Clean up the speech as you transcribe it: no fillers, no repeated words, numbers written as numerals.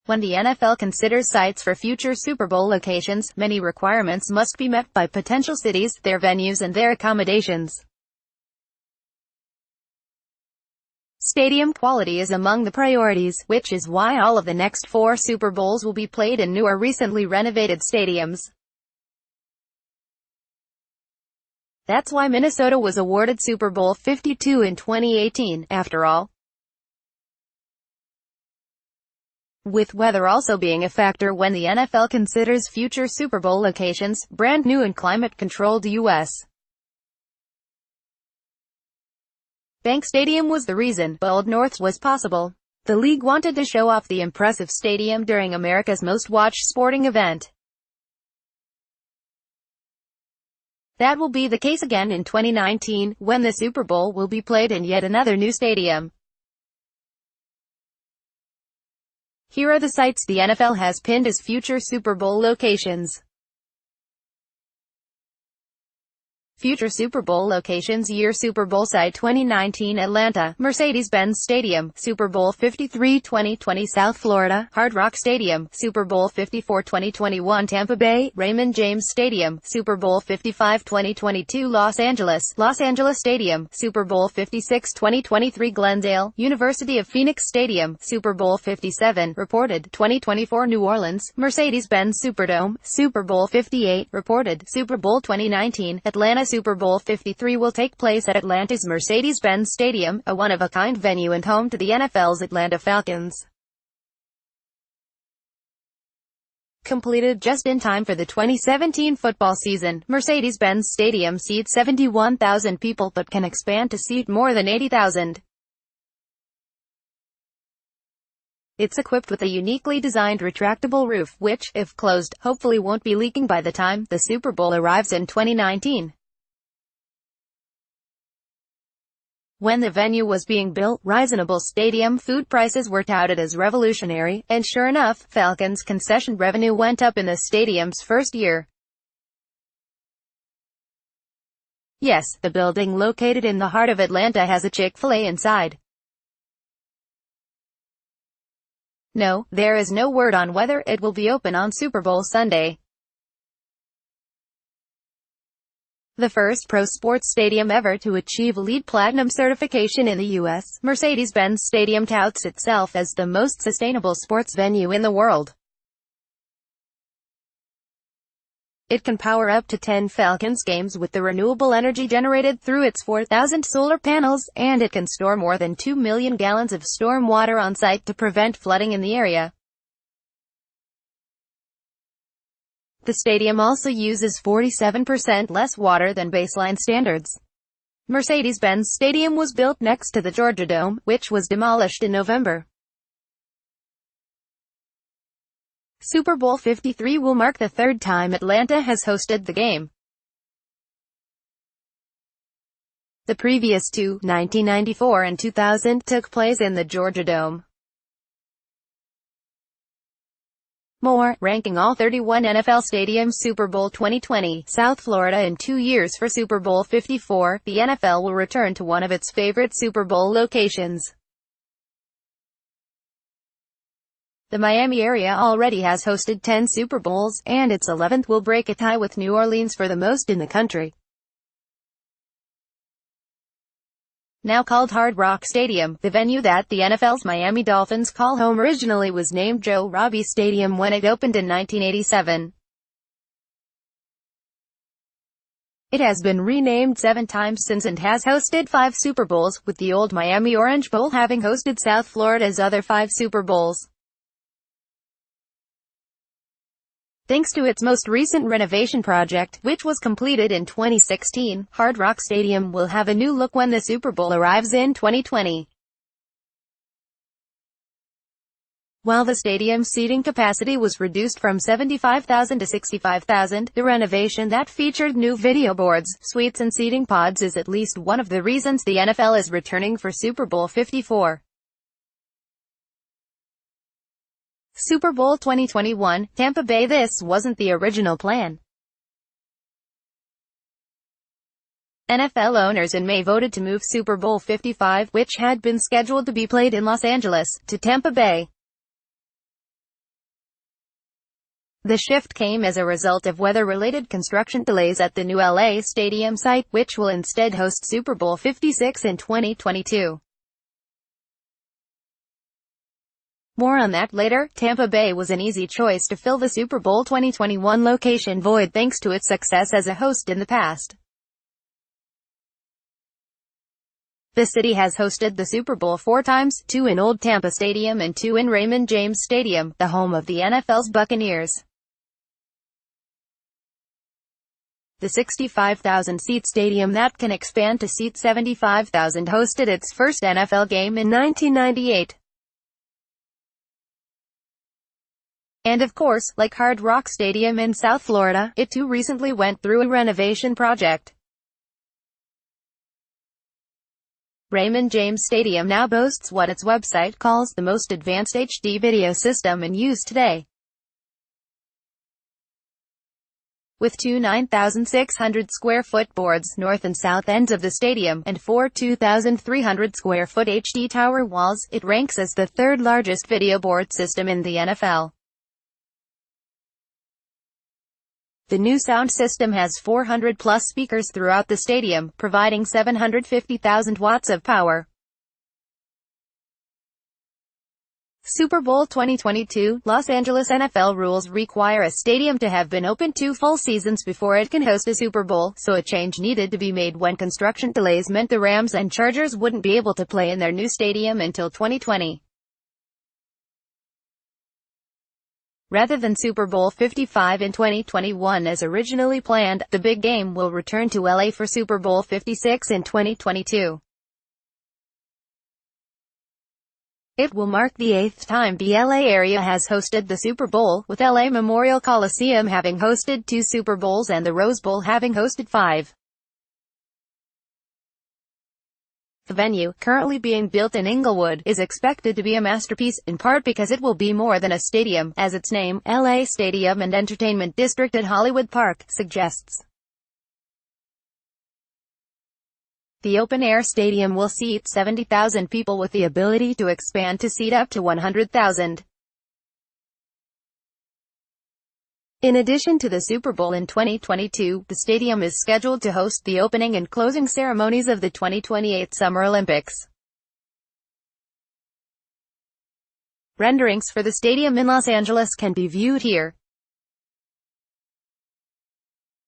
When the NFL considers sites for future Super Bowl locations, many requirements must be met by potential cities, their venues and their accommodations. Stadium quality is among the priorities, which is why all of the next 4 Super Bowls will be played in new or recently renovated stadiums. That's why Minnesota was awarded Super Bowl 52 in 2018, after all. With weather also being a factor when the NFL considers future Super Bowl locations, brand new and climate-controlled U.S. Bank Stadium was the reason, but Old North was possible. The league wanted to show off the impressive stadium during America's most-watched sporting event. That will be the case again in 2019, when the Super Bowl will be played in yet another new stadium. Here are the sites the NFL has pinned as future Super Bowl locations. Future Super Bowl locations year Super Bowl site 2019 Atlanta, Mercedes-Benz Stadium, Super Bowl 53 2020 South Florida, Hard Rock Stadium, Super Bowl 54 2021 Tampa Bay, Raymond James Stadium, Super Bowl 55 2022 Los Angeles Stadium, Super Bowl 56 2023 Glendale, University of Phoenix Stadium, Super Bowl 57, reported, 2024 New Orleans, Mercedes-Benz Superdome, Super Bowl 58, reported, Super Bowl 2019, Atlanta Super Bowl 53 will take place at Atlanta's Mercedes-Benz Stadium, a one-of-a-kind venue and home to the NFL's Atlanta Falcons. Completed just in time for the 2017 football season, Mercedes-Benz Stadium seats 71,000 people but can expand to seat more than 80,000. It's equipped with a uniquely designed retractable roof, which, if closed, hopefully won't be leaking by the time the Super Bowl arrives in 2019. When the venue was being built, Reasonable Stadium food prices were touted as revolutionary, and sure enough, Falcons' concession revenue went up in the stadium's first year. Yes, the building located in the heart of Atlanta has a Chick-fil-A inside. No, there is no word on whether it will be open on Super Bowl Sunday. The first pro sports stadium ever to achieve LEED Platinum certification in the U.S., Mercedes-Benz Stadium touts itself as the most sustainable sports venue in the world. It can power up to 10 Falcons games with the renewable energy generated through its 4,000 solar panels, and it can store more than 2 million gallons of storm water on site to prevent flooding in the area. The stadium also uses 47% less water than baseline standards. Mercedes-Benz Stadium was built next to the Georgia Dome, which was demolished in November. Super Bowl 53 will mark the third time Atlanta has hosted the game. The previous two, 1994 and 2000, took place in the Georgia Dome. More, ranking all 31 NFL stadiums Super Bowl 2020, South Florida in 2 years for Super Bowl 54, the NFL will return to one of its favorite Super Bowl locations. The Miami area already has hosted 10 Super Bowls, and its 11th will break a tie with New Orleans for the most in the country. Now called Hard Rock Stadium, the venue that the NFL's Miami Dolphins call home originally was named Joe Robbie Stadium when it opened in 1987. It has been renamed 7 times since and has hosted 5 Super Bowls, with the old Miami Orange Bowl having hosted South Florida's other 5 Super Bowls. Thanks to its most recent renovation project, which was completed in 2016, Hard Rock Stadium will have a new look when the Super Bowl arrives in 2020. While the stadium's seating capacity was reduced from 75,000 to 65,000, the renovation that featured new video boards, suites and seating pods is at least one of the reasons the NFL is returning for Super Bowl 54. Super Bowl 2021, Tampa Bay. This wasn't the original plan. NFL owners in May voted to move Super Bowl 55, which had been scheduled to be played in Los Angeles, to Tampa Bay. The shift came as a result of weather-related construction delays at the new LA Stadium site, which will instead host Super Bowl 56 in 2022. More on that later. Tampa Bay was an easy choice to fill the Super Bowl 2021 location void thanks to its success as a host in the past. The city has hosted the Super Bowl 4 times, 2 in Old Tampa Stadium and 2 in Raymond James Stadium, the home of the NFL's Buccaneers. The 65,000-seat stadium that can expand to seat 75,000 hosted its first NFL game in 1998. And of course, like Hard Rock Stadium in South Florida, it too recently went through a renovation project. Raymond James Stadium now boasts what its website calls the most advanced HD video system in use today. With two 9,600-square-foot boards north and south ends of the stadium, and 4 2,300-square-foot HD tower walls, it ranks as the third largest video board system in the NFL. The new sound system has 400-plus speakers throughout the stadium, providing 750,000 watts of power. Super Bowl 2022, Los Angeles. NFL rules require a stadium to have been open 2 full seasons before it can host a Super Bowl, so a change needed to be made when construction delays meant the Rams and Chargers wouldn't be able to play in their new stadium until 2020. Rather than Super Bowl 55 in 2021 as originally planned, the big game will return to LA for Super Bowl 56 in 2022. It will mark the 8th time the LA area has hosted the Super Bowl, with LA Memorial Coliseum having hosted 2 Super Bowls and the Rose Bowl having hosted 5. The venue, currently being built in Inglewood, is expected to be a masterpiece, in part because it will be more than a stadium, as its name, LA Stadium and Entertainment District at Hollywood Park, suggests. The open-air stadium will seat 70,000 people with the ability to expand to seat up to 100,000. In addition to the Super Bowl in 2022, the stadium is scheduled to host the opening and closing ceremonies of the 2028 Summer Olympics. Renderings for the stadium in Los Angeles can be viewed here.